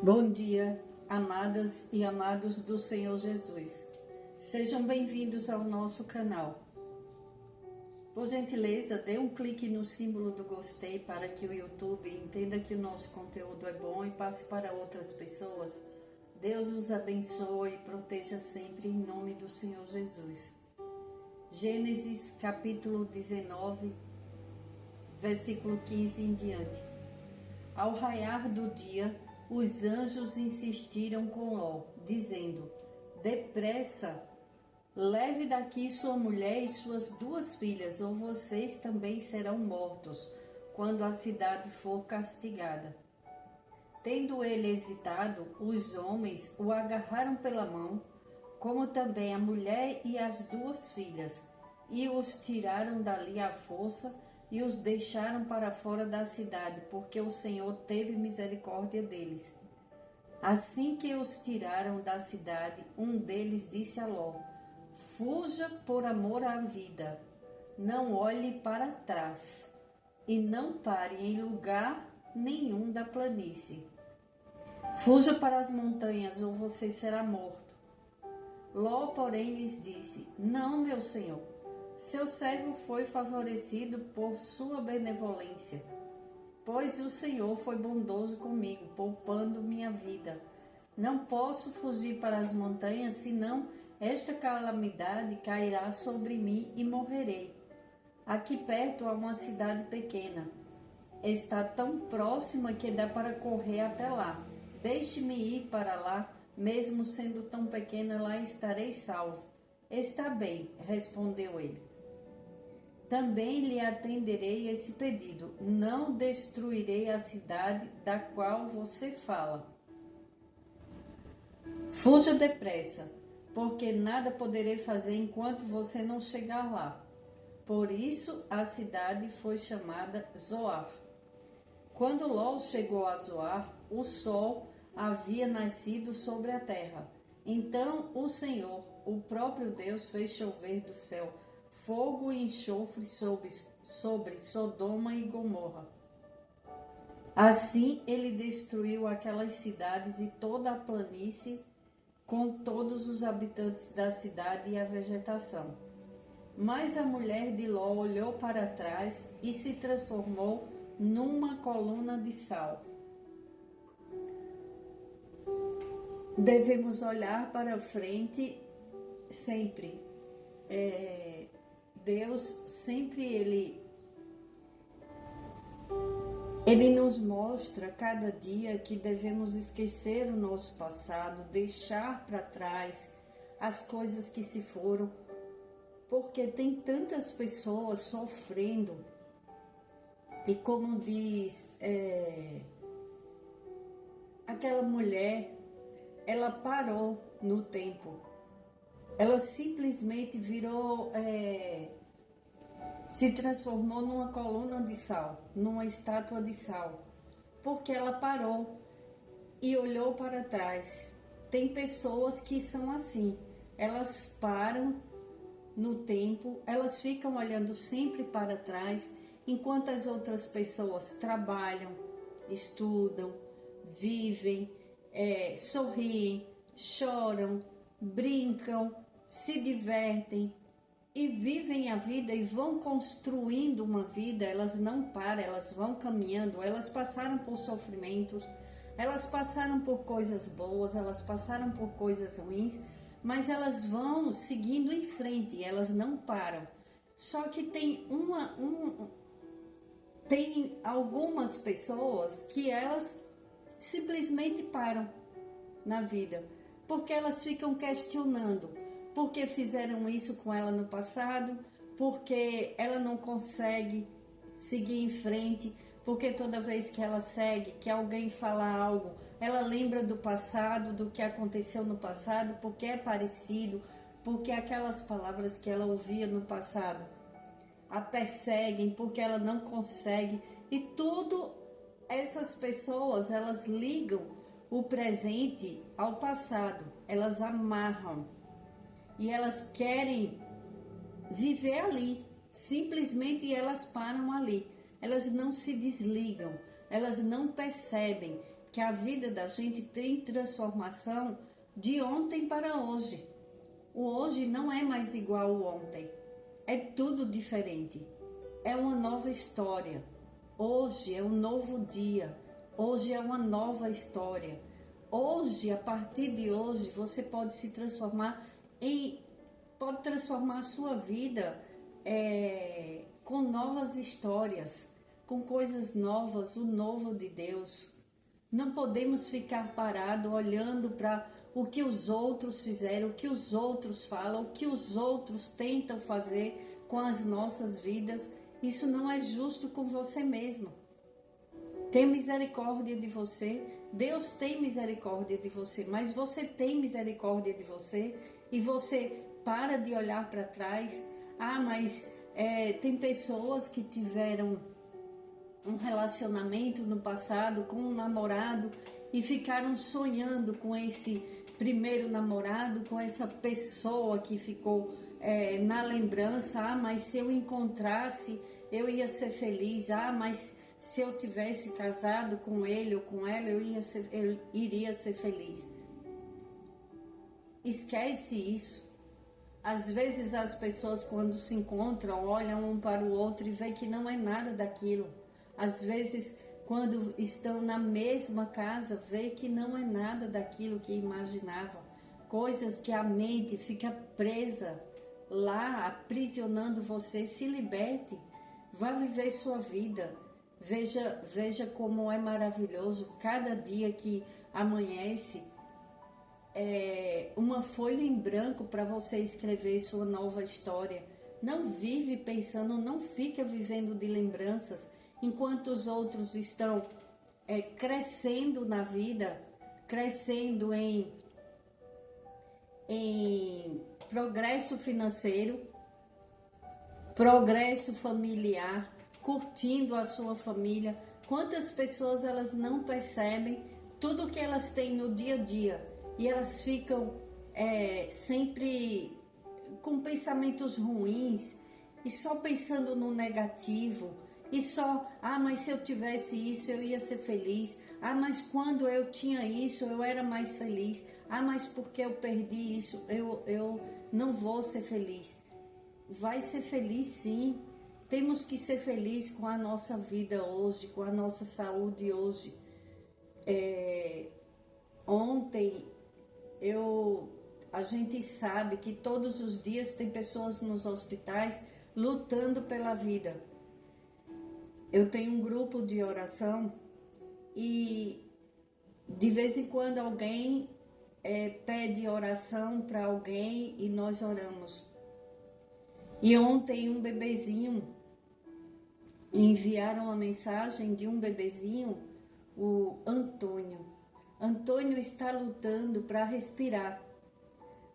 Bom dia, amadas e amados do Senhor Jesus. Sejam bem-vindos ao nosso canal. Por gentileza, dê um clique no símbolo do gostei para que o YouTube entenda que o nosso conteúdo é bom e passe para outras pessoas. Deus os abençoe e proteja sempre em nome do Senhor Jesus. Gênesis capítulo 19, versículo 15 em diante. Ao raiar do dia, os anjos insistiram com Ló, dizendo: depressa, leve daqui sua mulher e suas 2 filhas, ou vocês também serão mortos, quando a cidade for castigada. Tendo ele hesitado, os homens o agarraram pela mão, como também a mulher e as 2 filhas, e os tiraram dali à força, e os deixaram para fora da cidade, porque o Senhor teve misericórdia deles. Assim que os tiraram da cidade, um deles disse a Ló: fuja por amor à vida, não olhe para trás, e não pare em lugar nenhum da planície. Fuja para as montanhas, ou você será morto. Ló, porém, lhes disse: não, meu senhor, seu servo foi favorecido por sua benevolência, pois o Senhor foi bondoso comigo, poupando minha vida. Não posso fugir para as montanhas, senão esta calamidade cairá sobre mim e morrerei. Aqui perto há uma cidade pequena. Está tão próxima que dá para correr até lá. Deixe-me ir para lá, mesmo sendo tão pequena, lá estarei salvo. Está bem, respondeu ele. Também lhe atenderei esse pedido. Não destruirei a cidade da qual você fala. Fuja depressa, porque nada poderei fazer enquanto você não chegar lá. Por isso a cidade foi chamada Zoar. Quando Ló chegou a Zoar, o sol havia nascido sobre a terra. Então o Senhor, o próprio Deus, fez chover do céu fogo e enxofre sobre Sodoma e Gomorra. Assim ele destruiu aquelas cidades e toda a planície, com todos os habitantes da cidade e a vegetação. Mas a mulher de Ló olhou para trás e se transformou numa coluna de sal. Devemos olhar para frente sempre. Deus sempre Ele nos mostra cada dia que devemos esquecer o nosso passado, deixar para trás as coisas que se foram, porque tem tantas pessoas sofrendo. E como diz aquela mulher, ela parou no tempo. Ela simplesmente se transformou numa coluna de sal, numa estátua de sal, porque ela parou e olhou para trás. Tem pessoas que são assim, elas param no tempo, elas ficam olhando sempre para trás, enquanto as outras pessoas trabalham, estudam, vivem, sorriem, choram, brincam, se divertem e vivem a vida e vão construindo uma vida. Elas não param, elas vão caminhando, elas passaram por sofrimentos, elas passaram por coisas boas, elas passaram por coisas ruins, mas elas vão seguindo em frente, elas não param. Só que tem algumas pessoas que elas simplesmente param na vida, porque elas ficam questionando por que fizeram isso com ela no passado, porque ela não consegue seguir em frente, porque toda vez que ela segue, que alguém fala algo, ela lembra do passado, do que aconteceu no passado, porque é parecido, porque aquelas palavras que ela ouvia no passado a perseguem, porque ela não consegue. E tudo essas pessoas, elas ligam o presente ao passado, elas amarram e elas querem viver ali, simplesmente elas param ali, elas não se desligam, elas não percebem que a vida da gente tem transformação de ontem para hoje. O hoje não é mais igual ao ontem. É tudo diferente. É uma nova história. Hoje é um novo dia. Hoje é uma nova história. Hoje, a partir de hoje, você pode se transformar pode transformar a sua vida com novas histórias, com coisas novas, o novo de Deus. Não podemos ficar parados olhando para o que os outros fizeram, o que os outros falam, o que os outros tentam fazer com as nossas vidas. Isso não é justo com você mesmo. Tem misericórdia de você, Deus tem misericórdia de você, mas você tem misericórdia de você e você para de olhar para trás. Mas tem pessoas que tiveram um relacionamento no passado com um namorado e ficaram sonhando com esse primeiro namorado, com essa pessoa que ficou na lembrança. Mas se eu encontrasse, eu ia ser feliz. Mas se eu tivesse casado com ele ou com ela, eu iria ser feliz. Esquece isso. Às vezes as pessoas, quando se encontram, olham um para o outro e veem que não é nada daquilo. Às vezes, quando estão na mesma casa, veem que não é nada daquilo que imaginavam. Coisas que a mente fica presa lá, aprisionando você. Se liberte, vá viver sua vida. Veja como é maravilhoso cada dia que amanhece. Uma folha em branco para você escrever sua nova história. Não vive pensando, não fica vivendo de lembranças, enquanto os outros estão crescendo na vida, crescendo em progresso financeiro, progresso familiar, curtindo a sua família. Quantas pessoas elas não percebem tudo que elas têm no dia a dia e elas ficam sempre com pensamentos ruins e só pensando no negativo e só, mas se eu tivesse isso eu ia ser feliz. Mas quando eu tinha isso eu era mais feliz. Mas porque eu perdi isso eu não vou ser feliz. Vai ser feliz sim. Temos que ser felizes com a nossa vida hoje, com a nossa saúde hoje. Ontem a gente sabe que todos os dias tem pessoas nos hospitais lutando pela vida. Eu tenho um grupo de oração e de vez em quando alguém pede oração para alguém e nós oramos. E ontem um bebezinho, enviaram uma mensagem de um bebezinho, o Antônio. Antônio está lutando para respirar.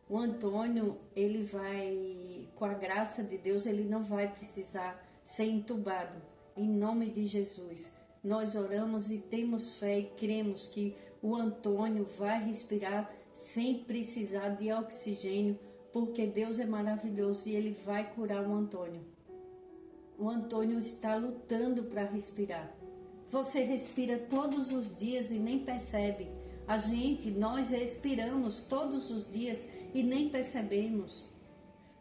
O Antônio, ele vai, com a graça de Deus, ele não vai precisar ser entubado. Em nome de Jesus, nós oramos e temos fé e cremos que o Antônio vai respirar sem precisar de oxigênio, porque Deus é maravilhoso e Ele vai curar o Antônio. O Antônio está lutando para respirar. Você respira todos os dias e nem percebe. Nós respiramos todos os dias e nem percebemos.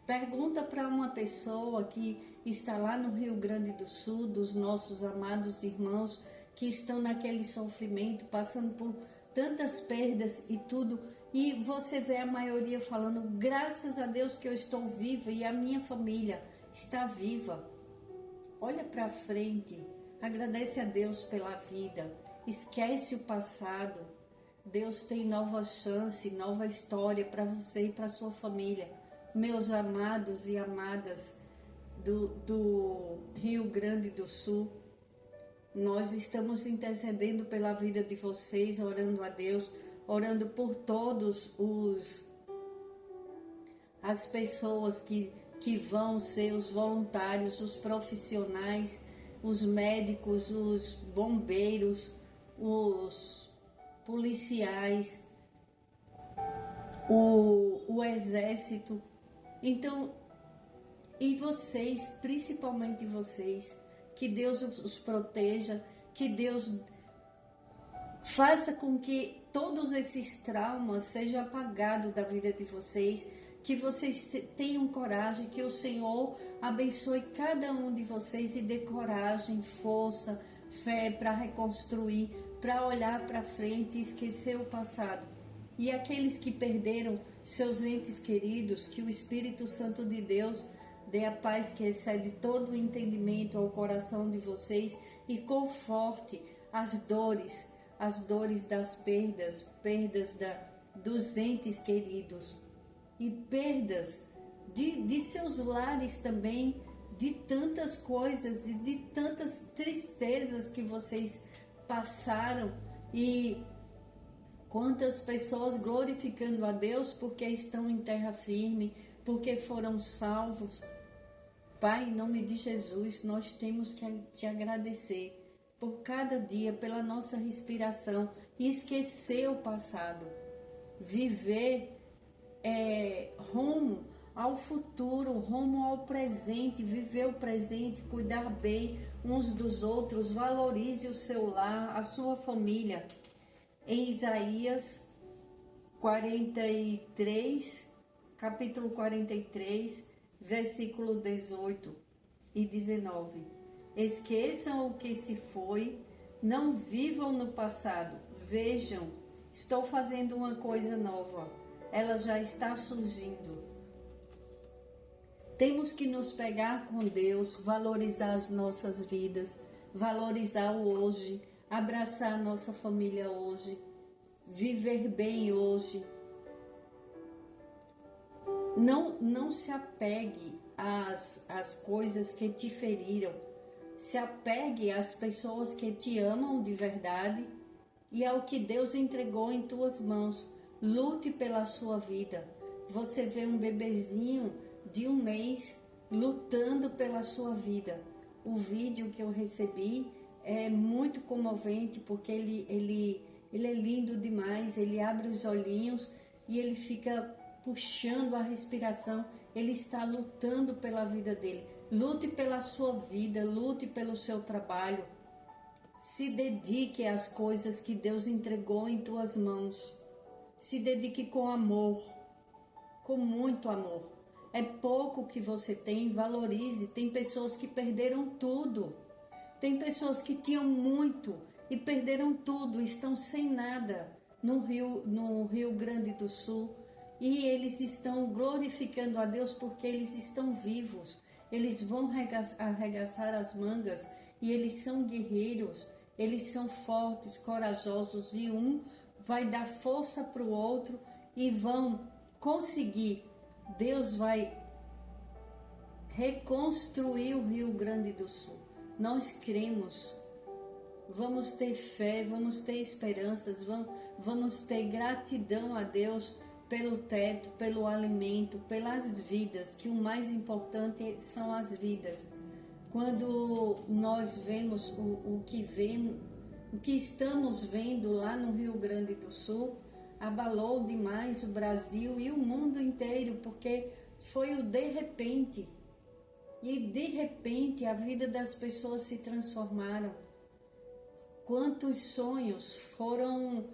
Pergunta para uma pessoa que está lá no Rio Grande do Sul, dos nossos amados irmãos que estão naquele sofrimento, passando por tantas perdas e tudo, e você vê a maioria falando, graças a Deus que eu estou viva e a minha família está viva. Olha para frente, agradece a Deus pela vida, esquece o passado. Deus tem nova chance, nova história para você e para sua família. Meus amados e amadas do Rio Grande do Sul, nós estamos intercedendo pela vida de vocês, orando a Deus, orando por todos as pessoas que vão ser os voluntários, os profissionais, os médicos, os bombeiros, os policiais, o exército. Então, e vocês, principalmente vocês, que Deus os proteja, que Deus Faça com que todos esses traumas sejam apagados da vida de vocês, que vocês tenham coragem, que o Senhor abençoe cada um de vocês e dê coragem, força, fé para reconstruir, para olhar para frente e esquecer o passado. E aqueles que perderam seus entes queridos, que o Espírito Santo de Deus dê a paz que excede todo o entendimento ao coração de vocês e conforte as dores das perdas dos entes queridos e perdas de seus lares também, de tantas coisas e de tantas tristezas que vocês passaram, e quantas pessoas glorificando a Deus porque estão em terra firme, porque foram salvos. Pai, em nome de Jesus, nós temos que te agradecer por cada dia, pela nossa respiração, e esquecer o passado. Viver rumo ao futuro, rumo ao presente, viver o presente, cuidar bem uns dos outros, valorize o seu lar, a sua família. Em Isaías 43, capítulo 43, versículo 18 e 19. Esqueçam o que se foi, não vivam no passado. Vejam, estou fazendo uma coisa nova, ela já está surgindo. Temos que nos pegar com Deus, valorizar as nossas vidas, valorizar o hoje, abraçar a nossa família hoje, viver bem hoje. Não se apegue às coisas que te feriram. Se apegue às pessoas que te amam de verdade e ao que Deus entregou em tuas mãos. Lute pela sua vida. Você vê um bebezinho de 1 mês lutando pela sua vida. O vídeo que eu recebi é muito comovente, porque ele é lindo demais. Ele abre os olhinhos e ele fica puxando a respiração. Ele está lutando pela vida dele. Lute pela sua vida, lute pelo seu trabalho. Se dedique às coisas que Deus entregou em tuas mãos. Se dedique com amor, com muito amor. É pouco que você tem, valorize. Tem pessoas que perderam tudo. Tem pessoas que tinham muito e perderam tudo, estão sem nada no Rio Grande do Sul. E eles estão glorificando a Deus porque eles estão vivos. Eles vão arregaçar as mangas e eles são guerreiros, eles são fortes, corajosos, e um vai dar força para o outro e vão conseguir. Deus vai reconstruir o Rio Grande do Sul. Nós cremos, vamos ter fé, vamos ter esperanças, vamos ter gratidão a Deus pelo teto, pelo alimento, pelas vidas, que o mais importante são as vidas. Quando nós vemos o que estamos vendo lá no Rio Grande do Sul, abalou demais o Brasil e o mundo inteiro, porque foi o de repente. E de repente a vida das pessoas se transformaram. Quantos sonhos foram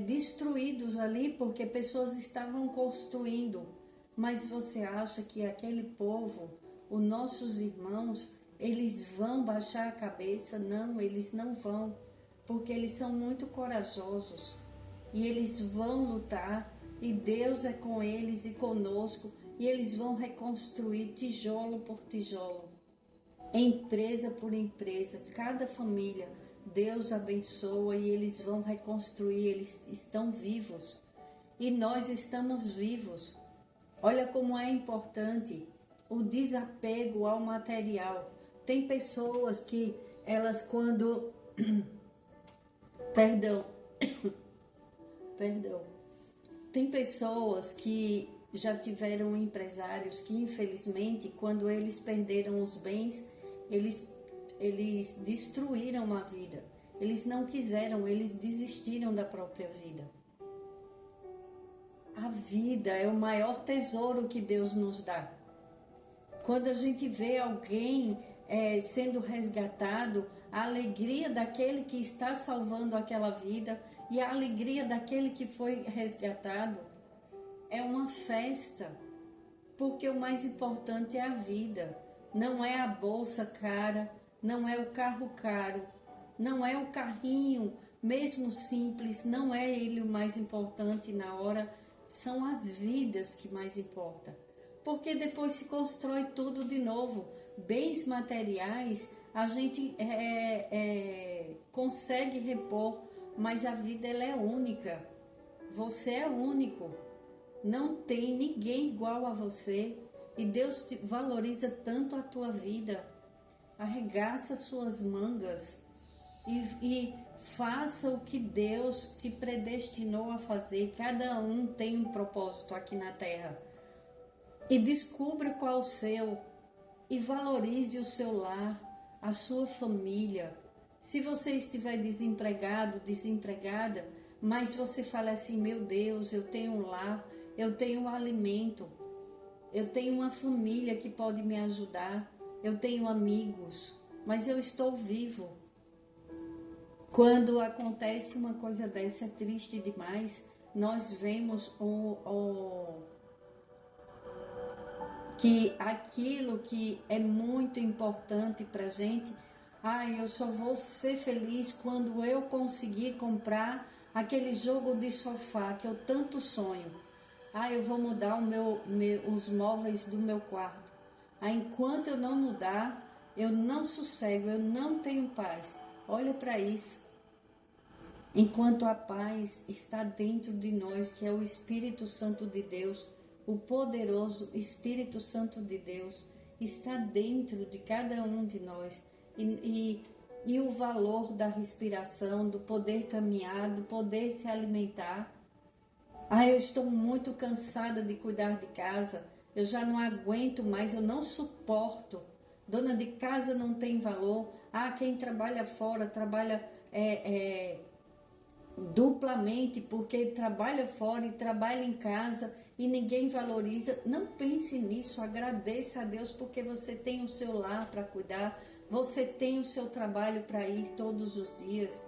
destruídos ali porque pessoas estavam construindo. Mas você acha que aquele povo, os nossos irmãos, eles vão baixar a cabeça? Não, eles não vão, porque eles são muito corajosos e eles vão lutar, e Deus é com eles e conosco, e eles vão reconstruir tijolo por tijolo, empresa por empresa, cada família. Deus abençoa e eles vão reconstruir, eles estão vivos e nós estamos vivos. Olha como é importante o desapego ao material. Tem pessoas que elas quando... Perdão. Tem pessoas que já tiveram empresários que infelizmente quando eles perderam os bens, eles destruíram a vida. Eles não quiseram, eles desistiram da própria vida. A vida é o maior tesouro que Deus nos dá. Quando a gente vê alguém sendo resgatado, a alegria daquele que está salvando aquela vida e a alegria daquele que foi resgatado. É uma festa, porque o mais importante é a vida. Não é a bolsa cara, não é o carro caro, não é o carrinho, mesmo simples, não é ele o mais importante na hora, são as vidas que mais importam. Porque depois se constrói tudo de novo. Bens materiais a gente consegue repor, mas a vida ela é única. Você é único. Não tem ninguém igual a você. E Deus valoriza tanto a tua vida. Arregaça suas mangas e faça o que Deus te predestinou a fazer. Cada um tem um propósito aqui na terra. E descubra qual o seu. E valorize o seu lar, a sua família. Se você estiver desempregado, desempregada, mas você fala assim, meu Deus, eu tenho um lar, eu tenho um alimento, eu tenho uma família que pode me ajudar, eu tenho amigos, mas eu estou vivo. Quando acontece uma coisa dessa, é triste demais. Nós vemos que aquilo que é muito importante para a gente, eu só vou ser feliz quando eu conseguir comprar aquele jogo de sofá que eu tanto sonho. Eu vou mudar os móveis do meu quarto. Enquanto eu não mudar, eu não sossego, eu não tenho paz. Olha para isso. Enquanto a paz está dentro de nós, que é o Espírito Santo de Deus, o poderoso Espírito Santo de Deus está dentro de cada um de nós. E o valor da respiração, do poder caminhar, do poder se alimentar. Eu estou muito cansada de cuidar de casa. Eu já não aguento mais, eu não suporto. Dona de casa não tem valor. Quem trabalha fora trabalha duplamente, porque trabalha fora e trabalha em casa e ninguém valoriza. Não pense nisso, agradeça a Deus porque você tem o seu lar para cuidar, você tem o seu trabalho para ir todos os dias.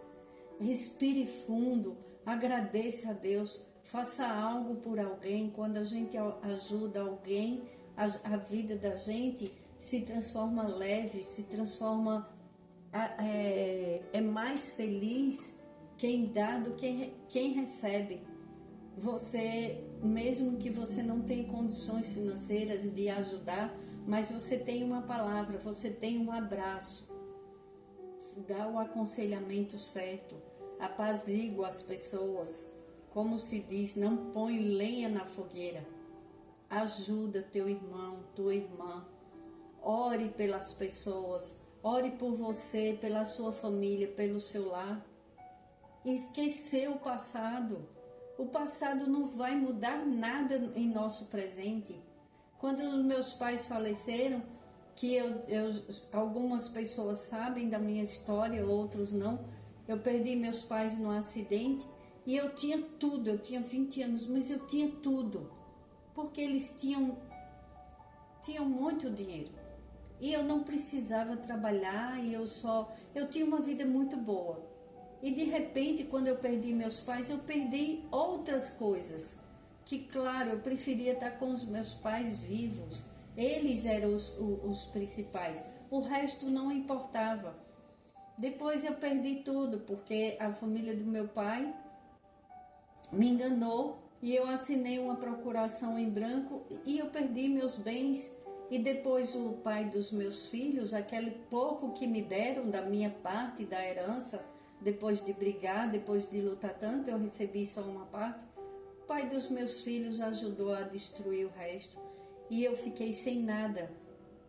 Respire fundo, agradeça a Deus, faça algo por alguém. Quando a gente ajuda alguém, a vida da gente se transforma leve, se transforma, mais feliz quem dá do que quem recebe. Você, mesmo que você não tenha condições financeiras de ajudar, mas você tem uma palavra, você tem um abraço, dá o aconselhamento certo, apazigua as pessoas, como se diz, não põe lenha na fogueira, ajuda teu irmão, tua irmã, ore pelas pessoas, ore por você, pela sua família, pelo seu lar. Esquecer o passado não vai mudar nada em nosso presente. Quando os meus pais faleceram, que algumas pessoas sabem da minha história, outros não, eu perdi meus pais num acidente e eu tinha tudo, eu tinha 20 anos, mas eu tinha tudo, porque eles tinham muito dinheiro e eu não precisava trabalhar e eu tinha uma vida muito boa. E de repente, quando eu perdi meus pais, eu perdi outras coisas. Que claro, eu preferia estar com os meus pais vivos. Eles eram os principais. O resto não importava. Depois eu perdi tudo, porque a família do meu pai me enganou e eu assinei uma procuração em branco e eu perdi meus bens. E depois o pai dos meus filhos, aquele pouco que me deram da minha parte da herança, depois de brigar, depois de lutar tanto, eu recebi só uma parte. O pai dos meus filhos ajudou a destruir o resto. E eu fiquei sem nada.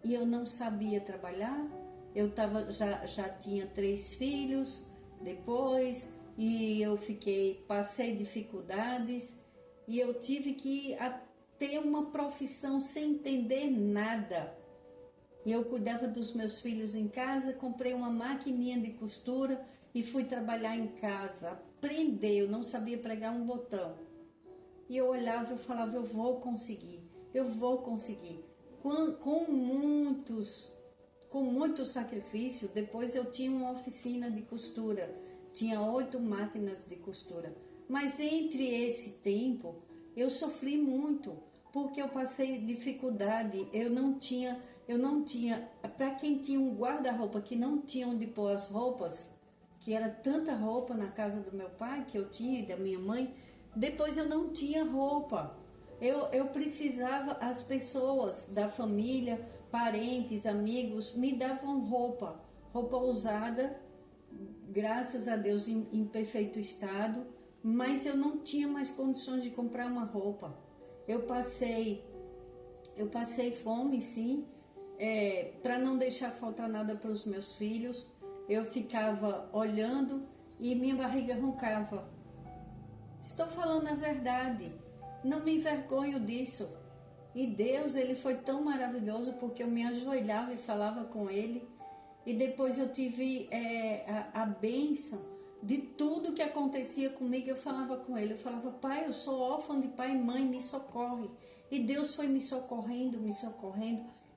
E eu não sabia trabalhar. Eu já tinha 3 filhos depois. E eu passei dificuldades. E eu tive que ter uma profissão sem entender nada. E eu cuidava dos meus filhos em casa, comprei uma maquininha de costura e fui trabalhar em casa, aprender, eu não sabia pregar um botão. E eu olhava e falava, eu vou conseguir. Com com muito sacrifício. Depois eu tinha uma oficina de costura, tinha 8 máquinas de costura. Mas entre esse tempo eu sofri muito, porque eu passei dificuldade. Eu não tinha, para quem tinha um guarda-roupa que não tinha onde pôr as roupas, que era tanta roupa na casa do meu pai, que eu tinha, e da minha mãe, depois eu não tinha roupa. Eu precisava, as pessoas da família, parentes, amigos, me davam roupa usada, graças a Deus em perfeito estado, mas eu não tinha mais condições de comprar uma roupa. Eu passei fome, sim, para não deixar faltar nada para os meus filhos. Eu ficava olhando e minha barriga roncava. Estou falando a verdade, não me envergonho disso. E Deus, Ele foi tão maravilhoso, porque eu me ajoelhava e falava com Ele. E depois eu tive a bênção de tudo que acontecia comigo. Eu falava com Ele, eu falava: Pai, eu sou órfã de pai e mãe, me socorre. E Deus foi me socorrendo,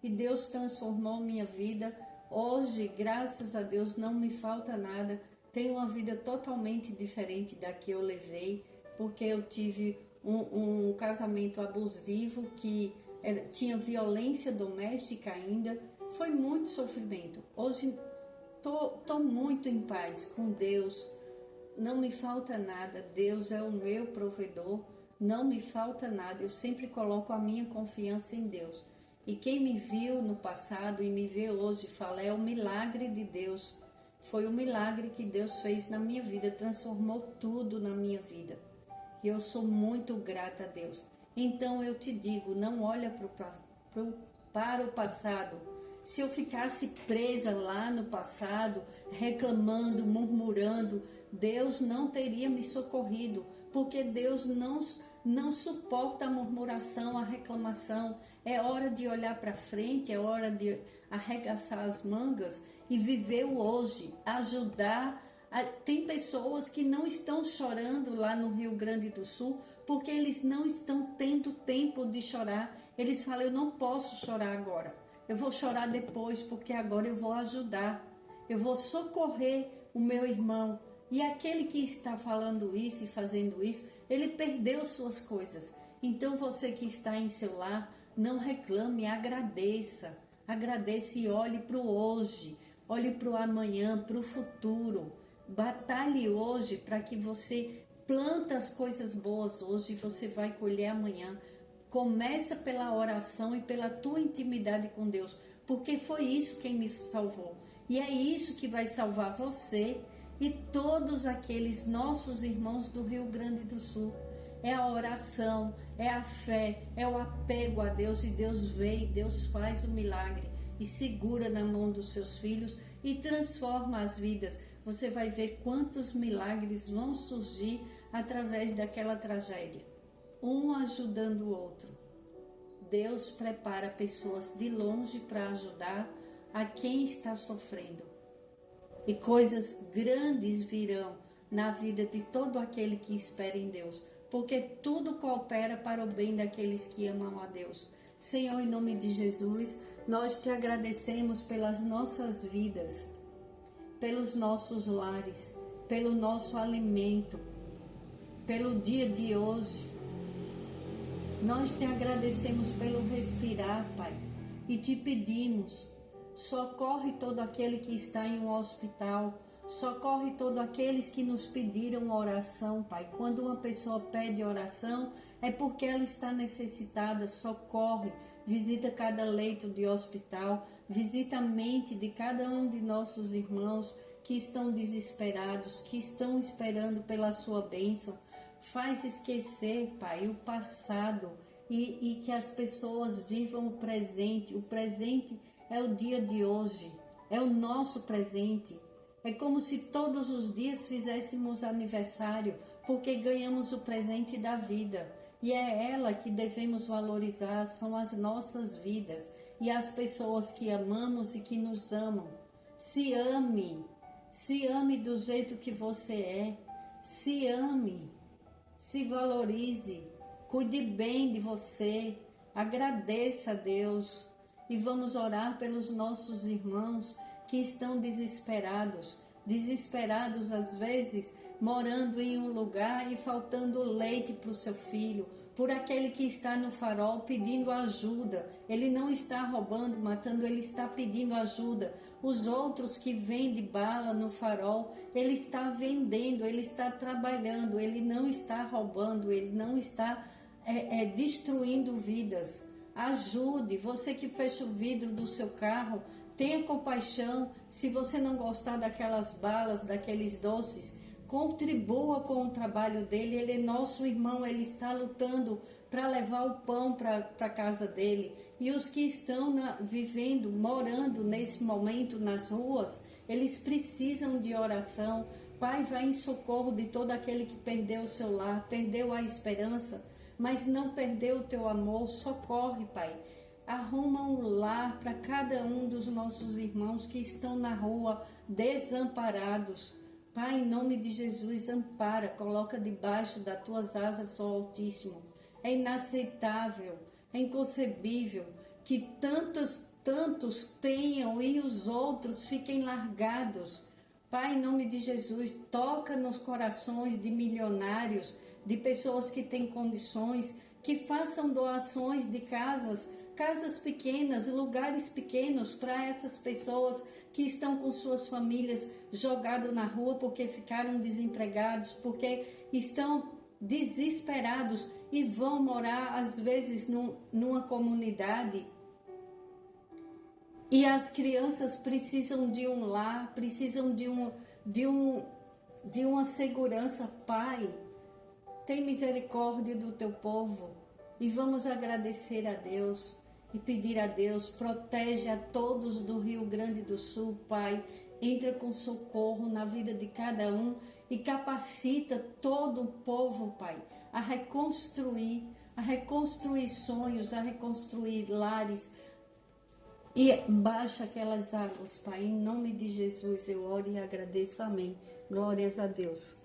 e Deus transformou minha vida. Hoje, graças a Deus, não me falta nada. Tenho uma vida totalmente diferente da que eu levei, porque eu tive um casamento abusivo, que tinha violência doméstica ainda. Foi muito sofrimento. Hoje tô muito em paz com Deus. Não me falta nada. Deus é o meu provedor. Não me falta nada. Eu sempre coloco a minha confiança em Deus. E quem me viu no passado e me vê hoje fala: é o milagre de Deus. Foi o milagre que Deus fez na minha vida, transformou tudo na minha vida. E eu sou muito grata a Deus. Então eu te digo, não olha para o passado. Se eu ficasse presa lá no passado, reclamando, murmurando, Deus não teria me socorrido, porque Deus não suporta a murmuração, a reclamação. É hora de olhar para frente, é hora de arregaçar as mangas e viver o hoje, ajudar. Tem pessoas que não estão chorando lá no Rio Grande do Sul, porque eles não estão tendo tempo de chorar. Eles falam: eu não posso chorar agora, eu vou chorar depois, porque agora eu vou ajudar, eu vou socorrer o meu irmão. E aquele que está falando isso e fazendo isso, ele perdeu suas coisas. Então você que está em seu lar, não reclame, agradeça e olhe para o hoje, olhe para o amanhã, para o futuro. Batalhe hoje para que você plante as coisas boas hoje e você vai colher amanhã. Começa pela oração e pela tua intimidade com Deus, porque foi isso quem me salvou. E é isso que vai salvar você e todos aqueles nossos irmãos do Rio Grande do Sul. É a oração, é a fé, é o apego a Deus, e Deus vê e Deus faz o milagre e segura na mão dos seus filhos e transforma as vidas. Você vai ver quantos milagres vão surgir através daquela tragédia, um ajudando o outro. Deus prepara pessoas de longe para ajudar a quem está sofrendo. E coisas grandes virão na vida de todo aquele que espera em Deus, porque tudo coopera para o bem daqueles que amam a Deus. Senhor, em nome de Jesus, nós te agradecemos pelas nossas vidas, pelos nossos lares, pelo nosso alimento, pelo dia de hoje. Nós te agradecemos pelo respirar, Pai, e te pedimos: socorre todo aquele que está em um hospital, socorre todos aqueles que nos pediram oração, Pai. Quando uma pessoa pede oração, é porque ela está necessitada. Socorre, visita cada leito de hospital, visita a mente de cada um de nossos irmãos que estão desesperados, que estão esperando pela sua bênção. Faz esquecer, Pai, o passado e que as pessoas vivam o presente. O presente é o dia de hoje, é o nosso presente. É como se todos os dias fizéssemos aniversário, porque ganhamos o presente da vida. E é ela que devemos valorizar, são as nossas vidas e as pessoas que amamos e que nos amam. Se ame do jeito que você é, se ame, se valorize, cuide bem de você, agradeça a Deus e vamos orar pelos nossos irmãos que estão desesperados às vezes, morando em um lugar e faltando leite para o seu filho, por aquele que está no farol pedindo ajuda. Ele não está roubando, matando, ele está pedindo ajuda. Os outros que vendem bala no farol, ele está vendendo, ele está trabalhando, ele não está roubando, ele não está destruindo vidas. Ajude, você que fecha o vidro do seu carro, tenha compaixão. Se você não gostar daquelas balas, daqueles doces, contribua com o trabalho dele. Ele é nosso irmão, ele está lutando para levar o pão para a casa dele. E os que estão vivendo, morando nesse momento nas ruas, eles precisam de oração. Pai, vai em socorro de todo aquele que perdeu o seu lar, perdeu a esperança, mas não perdeu o teu amor. Socorre, Pai. Arruma um lar para cada um dos nossos irmãos que estão na rua desamparados. Pai, em nome de Jesus, ampara, coloca debaixo das tuas asas, ó Altíssimo. É inaceitável, é inconcebível que tantos tenham e os outros fiquem largados. Pai, em nome de Jesus, toca nos corações de milionários, de pessoas que têm condições, que façam doações de casas pequenas, lugares pequenos para essas pessoas que estão com suas famílias jogados na rua porque ficaram desempregados, porque estão desesperados e vão morar às vezes numa comunidade. E as crianças precisam de um lar, precisam de uma segurança. Pai, tem misericórdia do teu povo e vamos agradecer a Deus e pedir a Deus, protege a todos do Rio Grande do Sul, Pai, entra com socorro na vida de cada um e capacita todo o povo, Pai, a reconstruir sonhos, a reconstruir lares e baixa aquelas águas, Pai, em nome de Jesus eu oro e agradeço, amém. Glórias a Deus.